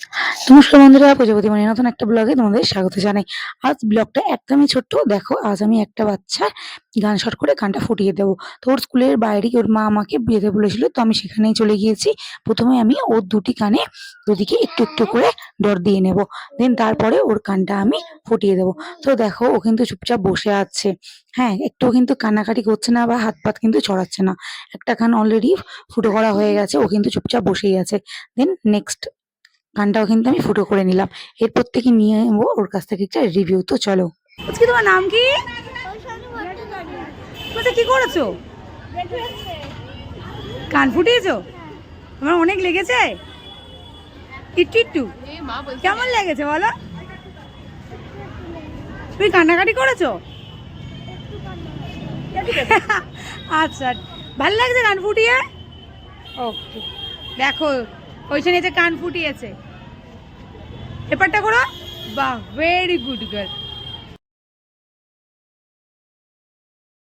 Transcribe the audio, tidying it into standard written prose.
নমস্কার বন্ধুরা, প্রজাপতি মানে নতুন একটা ব্লগে তোমাদের স্বাগত জানাই। আজ ব্লগটা একদমই ছোট্ট। দেখো, আজ আমি একটা বাচ্চার গান শর্ট করে গানটা ফুটিয়ে দেবো। তো ওর স্কুলের বাইরে ওর মা আমাকে বেঁধে বলেছিল, তো আমি সেখানেই চলে গিয়েছি। প্রথমে আমি ওর দুটি কানে দুদিকে একটু একটু করে ডর দিয়ে নেব, দেন তারপরে ওর কানটা আমি ফুটিয়ে দেবো। তো দেখো, ও কিন্তু চুপচাপ বসে আছে। হ্যাঁ, একটু কিন্তু কান্নাকাটি করছে না বা হাত পাত কিন্তু ছড়াচ্ছে না। একটা কান অলরেডি ফুটো করা হয়ে গেছে, ও কিন্তু চুপচাপ বসেই আছে। দেন নেক্সট গানটাও কিন্তু আমি ফুটো করে নিলাম। এরপর থেকে নিয়ে নেবো ওর কাছ থেকে একটা রিভিউ। তো চলো। আজকে তোমার নাম কি? তুমি কি করেছো? কান ফুটিয়েছো? তোমার অনেক লেগেছে? একটু একটু কেমন লেগেছে বলো? তুমি কান্নাকাটি করেছো? আচ্ছা, ভালো লাগছে কান ফুটিয়ে? ওকে, দেখো ওইখানে যে কান ফুটিয়েছে। এপারটা করো। বাহ, ভেরি গুড গার্ল।